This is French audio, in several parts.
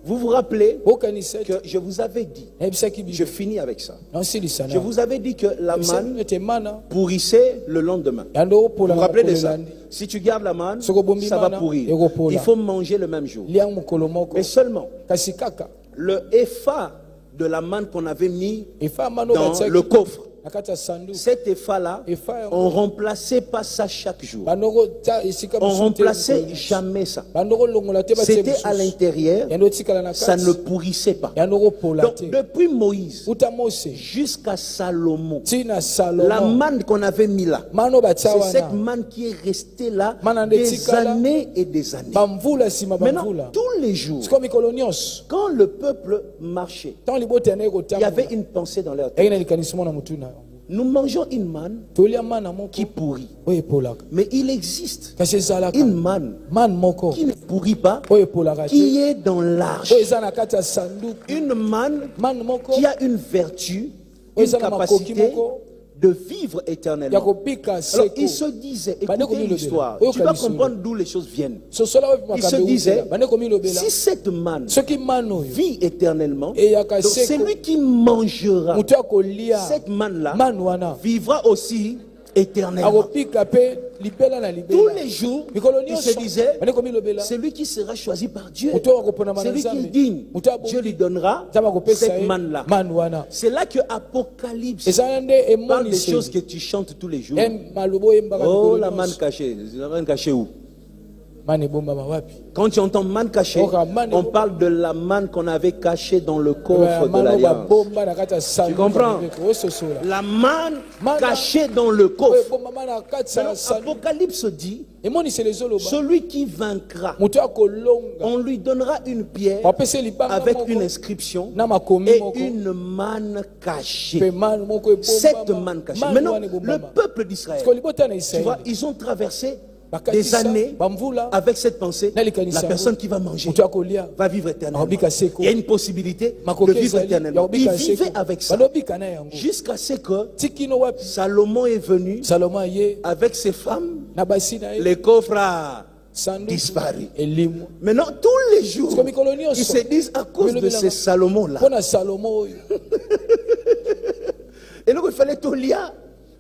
Vous vous rappelez Okanisa que je vous avais dit, ebisaki bi je finis avec ça. nansilisa Je vous avais dit que la manne ete mana pourrissait le lendemain. yando Vous pola vous rappelez de ça? landi Si tu gardes la manne, Soko bombi ça va mana, pourrir. ekopola. Il faut manger le même jour. liang mokolo moko Mais seulement, kasi kaka le epha de la manne qu'on avait mis efa mano dans batiaki le coffre, nakati ya sandu cet epha-là, Epha yango. on remplaçait pas ça chaque jour. bandoko ta esika On mosusu te remplaçait mokolo. jamais ça. bandoko longola te batie C'était à mosusu. l'intérieur, yando tikala na ça kati ne pourrissait pas. yando pola Donc, te depuis Moïse uta mose jusqu'à Salomon, tina la Salomon manne qu'on avait mis là, mano batia c'est cette wana manne qui est restée là Manne des tikala. années et des années. bamvula sima Maintenant, bamvula tous les jours, siko mikolo nyonso quand le peuple marchait, tant libota na il y ekotambola avait une pensée dans leur tête. eyina likanisi mona mutu na yango Nous mangeons une manne tolia mana moko qui pourrit. oyo epolaka Mais il existe kasi ezalaka une manne man moko qui ne pourrit pas, oyo epolaka te qui est dans l'arche. oyo eza na kati ya sanduku Une manne man moko qui a une vertu, oyo une eza na makoki capacité moko de vivre ya éternellement. kobika Alors, seko il se disait, Bandeko écoutez milobela. l'histoire, Oyo tu vas kalisolo. comprendre d'où les choses viennent. sosola oyo Il se makambo disait, eutela bandeko milobela si cette manne soki man oyo vit éternellement, eyaka donc seko celui qui mangera moto akolia cette manne-là man wana vivra aussi éternellement. akobika mpe libela na Tous libela les jours, mikolo il se nyonso disait, bandeko milobela celui qui sera choisi par Dieu, moto akoponama na celui qui est nzambe digne, moto abongi Dieu lui donnera nzambe akopesa cette ye manne-là. man wana C'est là que Apocalypse ezala nde parle des choses emoniseli que tu chantes tous les jours. maloba oyembaka Oh, mikolo la manne nyonso cachée. La manne cachée où? man ebombama wapi Quand tu entends manne cachée, Oh, manne- on parle de la manne qu'on avait cachée dans le coffre de mano l'Alliance. babomba na kati ya sanduku Tu comprends? ya mibeko, ososola La manne Manne- cachée dans le oyo coffre. ebombama na kati ya Alors, sanduku Apocalypse dit, emoniseli ezoloba celui qui vaincra, moto akolonga on lui donnera une pierre bapesa libanga avec moko une inscription na makomi et moko une manne cachée. mpe man moko Cette manne cachée. Man Maintenant, wana le ebombama peuple d'Israël, siko libota na tu israeli vois, ils ont traversé des bakatisa années bamvula avec cette pensée. na likanisa La personne qui va manger moto akolia va vivre éternellement. akobika seko Il y a une possibilité de makoki vivre ezali ya éternellement. Il kobika seko vivait avec ça bandobika na yango jusqu'à ce que tikino wapi Salomon est venu salomo aye avec ses femmes, na basi na ye les coffres a sanduku disparu. elimwa Maintenant, tous les jours, siko mikolo nyonso ils se disent à cause de ces Salomon-là. mpo na salomo oyo Et donc, il fallait tout lire,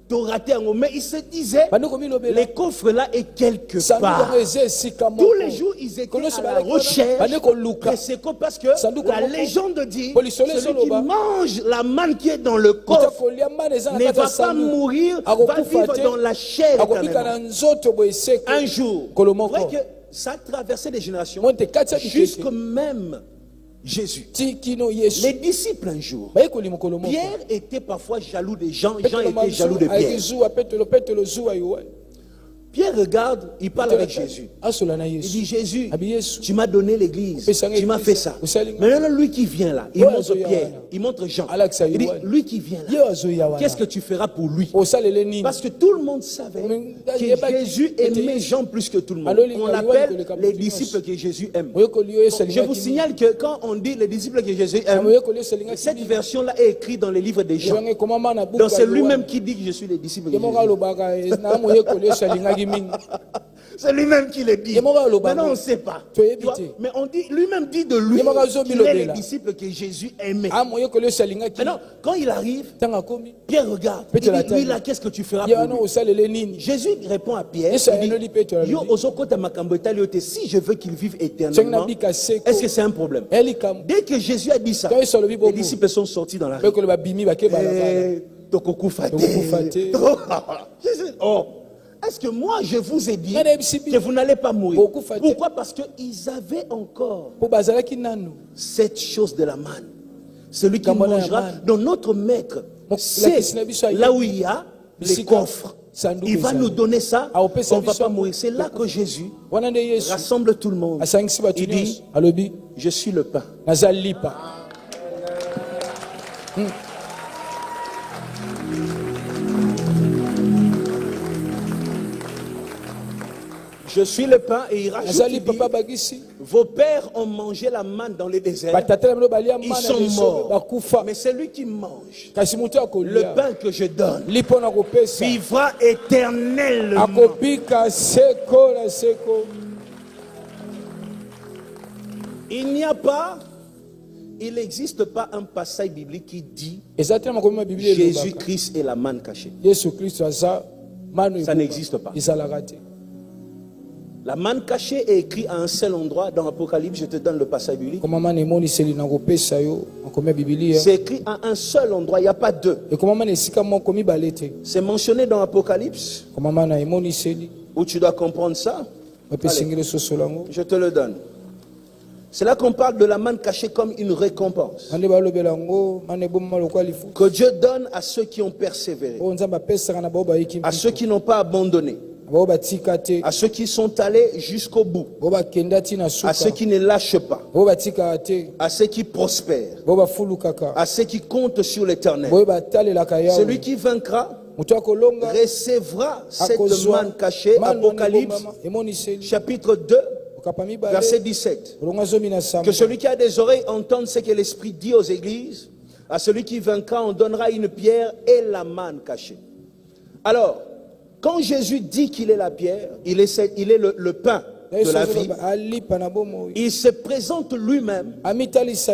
tout rater en haut. Mais ils se disaient, bandeko milobela les coffres là est quelque sanduku part. yango eza esika Tous moko les jours, ils étaient Koloso à la baleki wana, recherche bandeko luka de ces coffres parce que Sanduku la moko. légende dit Polisole celui qui soloba. mange la manne qui est dans le moto coffre akolia mana eza na ne kati va ya pas sanduku mourir, va akokufa vivre te dans la chair akobika éternellement. na nzoto boye seko Un jour, kolo vous moko voyez que ça a traversé des générations monte kati ya jusque bikeke même Jésus. ti kino yesu Les disciples un jour, bayekoli mokolo moko Pierre était parfois jaloux des gens, Jean Petelo était jaloux de ayeki Pierre. zuwa petelo zuwa yohane Pierre regarde, il parle avec Jésus. asola na Il yesu dit, Jésus, abi yesu tu m'as donné l'église, Pesanga tu m'as église. fait ça. Usali- Mais maintenant, lui qui vient là, il Ouais, montre azoya Pierre, wana. il montre Jean. Alakisa Il dit, Yohane. lui qui vient ye là, azoya wana qu'est-ce que tu feras pour lui? osalele nini Parce que tout le monde savait Mais- que Jésus aimait était- Jean plus que tout le monde. Alors, On il- l'appelle il- les disciples que Jésus aime. oyekoli oyo Je esalingaki vous signale que quand on dit les disciples que Jésus aime, oyekoli esalingaki cette nini version-là est écrite dans les livres des Jean. ebenge ekomama na buku Donc ya c'est Yohane. lui-même qui dit que je suis les disciples de ye moko Jésus. alobaka na moyekoli esalingaki mingi C'est lui-même qui le dit. Ye moko aloba Maintenant on ngo. ne sait pas. Tu es Tu vois, évité. mais on dit, lui-même dit de lui Ye moko azobi qu'il est les lobela. disciples que Jésus aimait. a moyekoli esalingaki Maintenant, quand il arrive, ntango akomi Pierre regarde. Il Petro dit, atali. lui là, qu'est-ce que tu feras ye pour wana lui? osalele nini Jésus répond à Pierre, Yesu il ayeloli dit, Petro alobi. yo ozokota makambo etali yo te, si je veux qu'il vive soki éternellement, nabika seko est-ce que c'est un problème? elikambo Dès que Jésus a dit ça, Quand Yesu alobi les bobo. disciples sont sortis dans la rue. bekolo babimi bake balabala Eh, tokokufa te. Tokokufa te. Jésus, oh, est-ce que moi je vous ai dit Nani ayebisi bino? que vous n'allez pas mourir? Tokokufa te. Pourquoi? Parce qu'ils avaient encore mpo bazalaki nanu cette chose de la manne. Celui qui Kamwana ya mangera, manne. donc notre maître, la c'est kisina biso ayebi. là où il y a les Bisika, coffres. sanduku Il va ezali. nous donner ça, on Aopesa ne va biso pas mourir. C'est là que Jésus wana nde yesu rassemble tout le monde. asangisi bato Il dit, nyonso alobi je suis le pain. naza lipa Je suis le pain et il rajoute, naza il lipa dit, mpa bakisi vos pères ont mangé la manne dans les déserts. batata na bino balia Ils mana sont leso morts. bakufa Mais celui qui mange kasi moto le akolia pain que je donne lipo na kopesa vivra éternellement. akobika seko na seko Il n'y a pas Il n'existe pas un passage biblique qui dit Exactement comme la Bible est Jésus-Christ est la manne cachée. Ça n'existe pas. La manne cachée est écrite à un seul endroit dans l'Apocalypse. Je te donne le passage biblique. C'est écrit à un seul endroit, il n'y a pas deux. C'est mentionné dans l'Apocalypse. Où tu dois comprendre ça. Allez, je te le donne. C'est là qu'on parle de la manne cachée comme une récompense que Dieu donne à ceux qui ont persévéré, à ceux qui n'ont pas abandonné, à ceux qui sont allés jusqu'au bout, à ceux qui ne lâchent pas, à ceux qui prospèrent, à ceux qui comptent sur l'Éternel. Celui qui vaincra recevra cette manne cachée. Apocalypse chapitre 2 verset 17. Que celui qui a des oreilles entende ce que l'Esprit dit aux églises. À celui qui vaincra, on donnera une pierre et la manne cachée. Alors, quand Jésus dit qu'il est la pierre, il est le pain de la vie, il se présente lui-même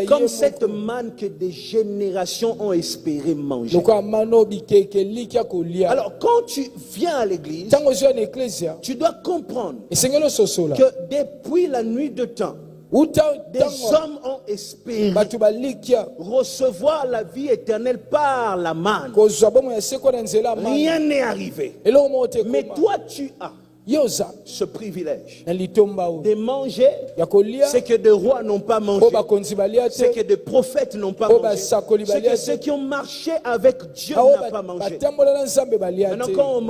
comme cette manne que des générations ont espéré manger. Alors quand tu viens à l'église, tu dois comprendre que depuis la nuit de temps, des hommes ont espéré recevoir la vie éternelle par la manne. Rien n'est arrivé. Mais toi tu as ce privilège de manger ce que des rois n'ont pas mangé, ce que des prophètes n'ont pas mangé, ce que ceux qui ont marché avec Dieu n'ont pas mangé. Maintenant quand on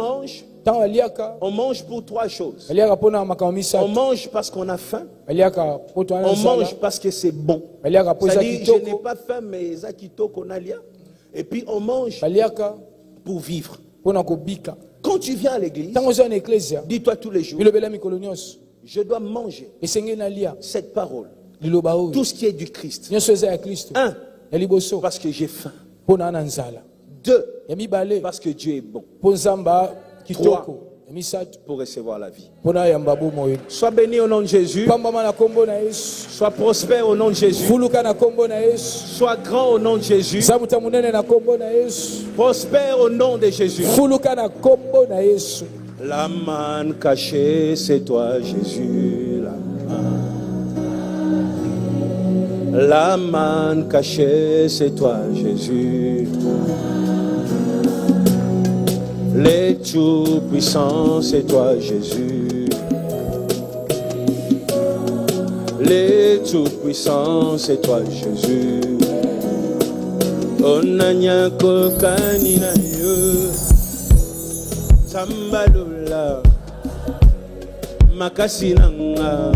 mange pour trois choses. On mange parce qu'on a faim. On mange parce que c'est bon. C'est-à-dire, je n'ai pas faim, mais zakito qu'on a lié. Et puis on mange pour vivre. Quand tu viens à l'église, dis-toi tous les jours, je dois manger cette parole, tout ce qui est du Christ. Un, parce que j'ai faim. Deux, parce que Dieu est bon. Trois, pour recevoir la vie. Sois béni au nom de Jésus. Sois prospère au nom de Jésus. Sois grand au nom de Jésus. Prospère au nom de Jésus. La manne cachée, c'est toi Jésus. La manne cachée, c'est toi Jésus. Les tout-puissants, c'est toi Jésus. Les tout-puissants, c'est toi Jésus. Onanya kokanina yo Sambalula Makasinanga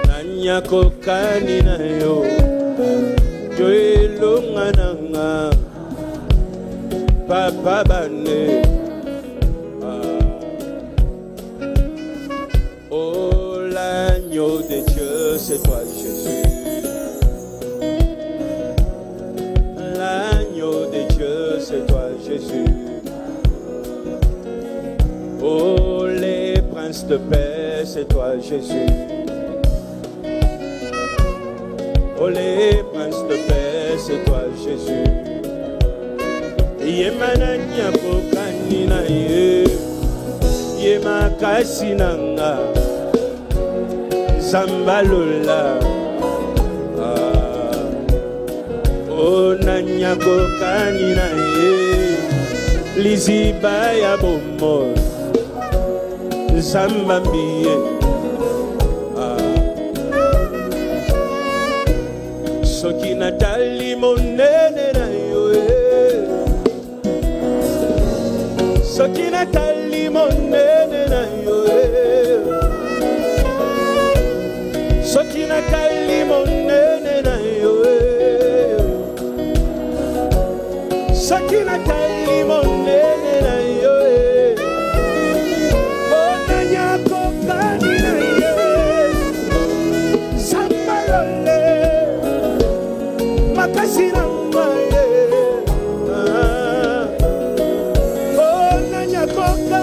Nanya kokanina yo Joelungananga Papa Bane. Oh, l'agneau de Dieu, c'est toi Jésus. L'agneau de Dieu, c'est toi Jésus. Oh, les princes de paix, c'est toi Jésus. Oh, les princes de paix, c'est toi Jésus. Yemananya kokanina ye Yemakasinanga Zambalola Onanya kokanina ye Liziba ya bomo Zambambiye Sokina tali monene na yo Sokina tali monene na yo Sokina tali monene na yo Sokina tali monene na yo Onanya kokani na yo Sambalole Makasi na mwaye Coca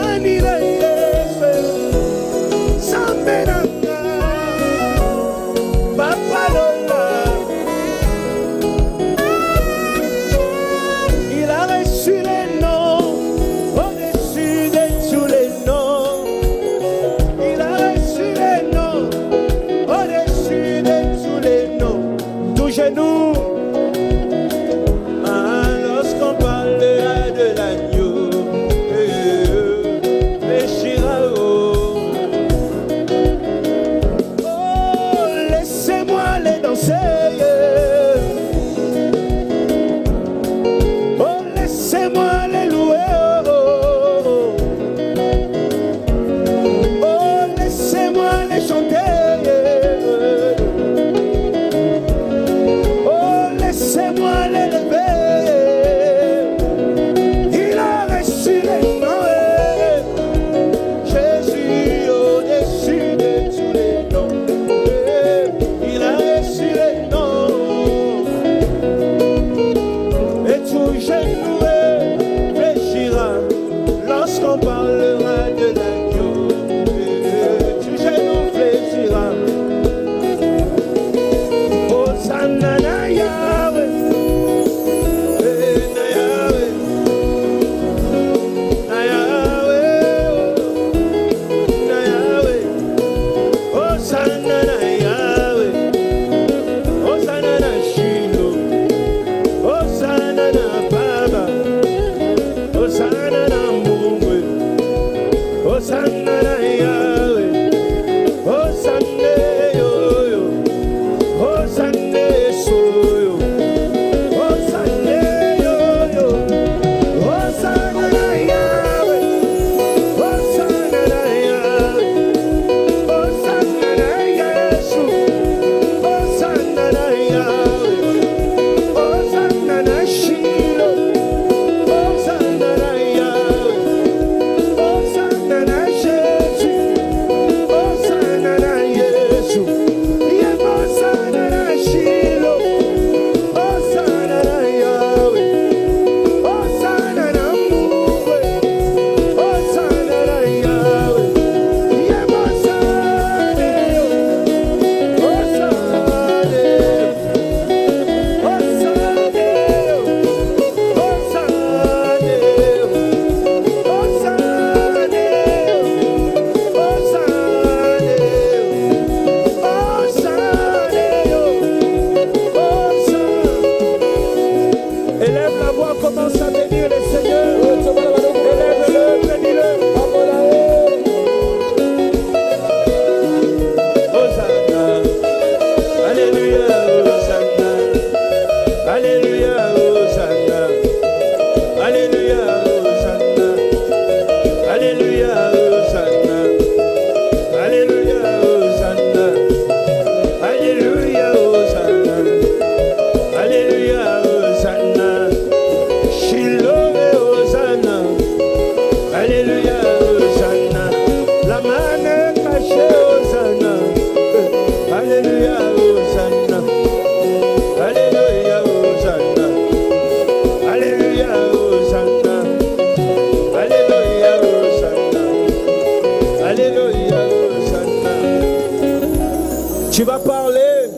Tu vas parler.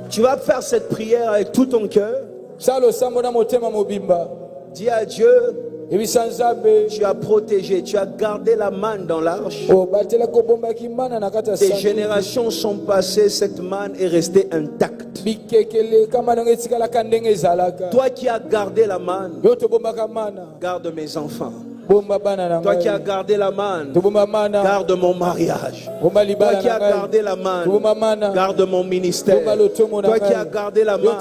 Tu vas faire cette prière avec tout ton cœur. Dis à Dieu, tu as protégé, tu as gardé la manne dans l'arche. Des générations sont passées, cette manne est restée intacte. Toi qui as gardé la manne, garde mes enfants. Toi qui as gardé la manne, garde mon mariage. Toi qui as gardé la manne, garde mon ministère. Toi qui as gardé la manne,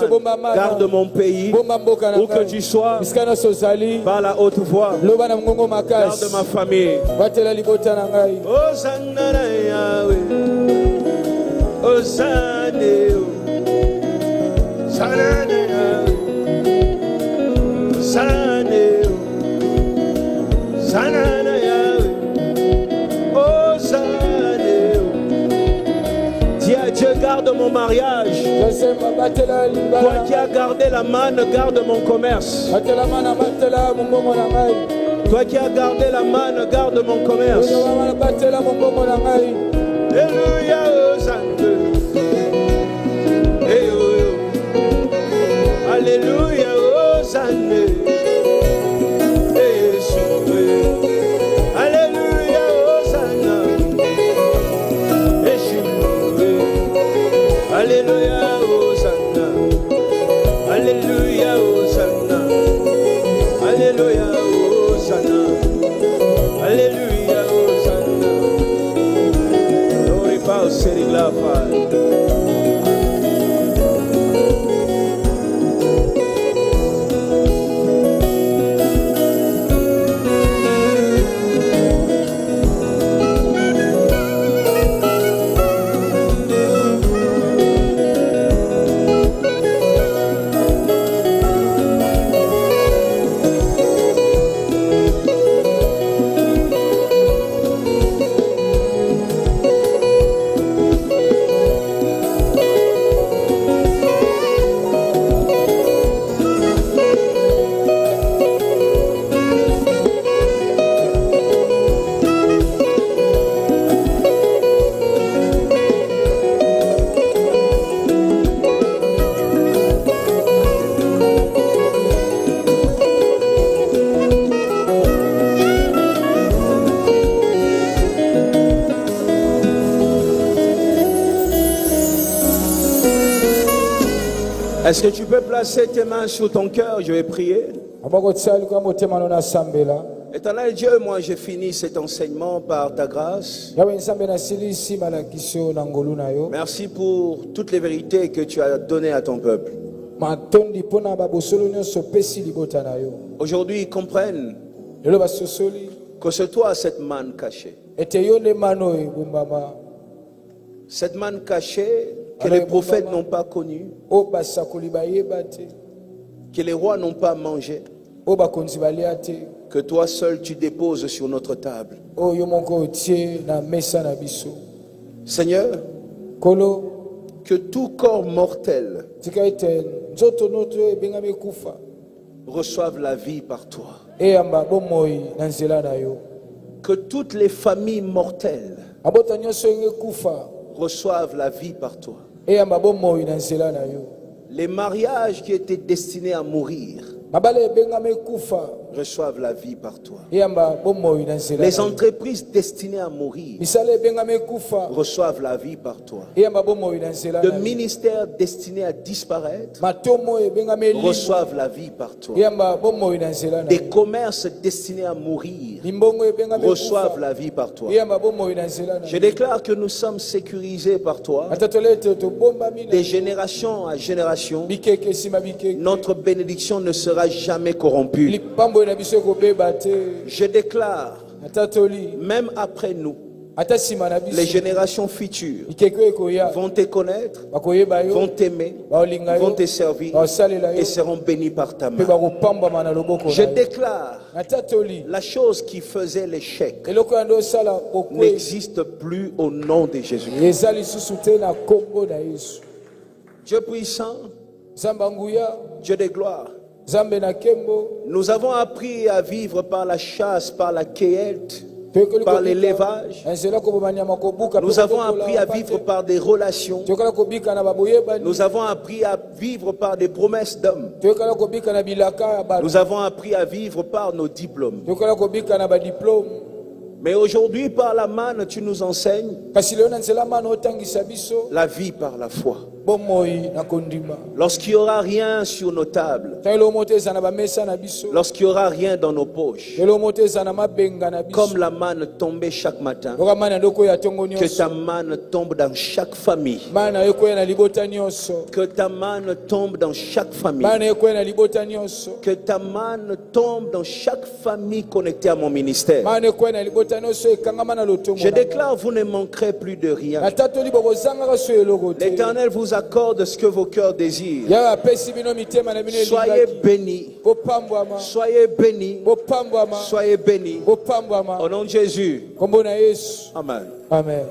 garde mon pays. Où que tu sois, par la haute voix, garde ma famille. Hosanna Yahweh, Hosanna Yahweh, Hosanna Yahweh, Hosanna. Dis à Dieu, garde mon mariage. Toi qui as gardé la manne, garde mon commerce. Toi qui as gardé la manne, garde mon commerce. Alléluia, Hosanna. Alléluia, Hosanna. Alléluia, Hosanna. Alléluia, Hosanna. Alléluia, Hosanna. Alléluia, Hosanna. Glory Paul, city glorified. Est-ce que tu peux placer tes mains sur ton cœur? Je vais prier. Éternel Dieu, moi j'ai fini cet enseignement par ta grâce. Merci pour toutes les vérités que tu as données à ton peuple. Aujourd'hui, ils comprennent que c'est toi cette manne cachée. Cette manne cachée que les prophètes n'ont pas connue, que les rois n'ont pas mangé, que toi seul tu déposes sur notre table. Seigneur, que tout corps mortel reçoive la vie par toi. Que toutes les familles mortelles reçoivent la vie par toi. Les mariages qui étaient destinés à mourir reçoivent la vie par toi. Les entreprises destinées à mourir reçoivent la vie par toi. Le ministère destiné à disparaître reçoivent la vie par toi. Des commerces destinés à mourir reçoivent la vie par toi. Je déclare que nous sommes sécurisés par toi. De génération à génération, notre bénédiction ne sera jamais corrompue. Je déclare, même après nous, les générations futures vont te connaître, vont t'aimer, vont te servir et seront bénis par ta main. Je déclare, la chose qui faisait l'échec n'existe plus au nom de Jésus. Dieu puissant, Dieu de gloire, nous avons appris à vivre par la chasse, par la cueillette, par l'élevage. Nous avons appris à vivre par des relations. Nous avons appris à vivre par des promesses d'hommes. Nous avons appris à vivre par nos diplômes. Mais aujourd'hui, par la manne, tu nous enseignes la vie par la foi. Lorsqu'il n'y aura rien sur nos tables, lorsqu'il n'y aura rien dans nos poches, comme la manne tombait chaque matin, que ta manne tombe dans chaque famille, que ta manne tombe dans chaque famille, que ta manne tombe dans chaque famille connectée à mon ministère. Je déclare, vous ne manquerez plus de rien. L'Éternel vous accorde ce que vos cœurs désirent. Soyez bénis. Soyez bénis. Soyez bénis. Au nom de Jésus. Amen. Amen.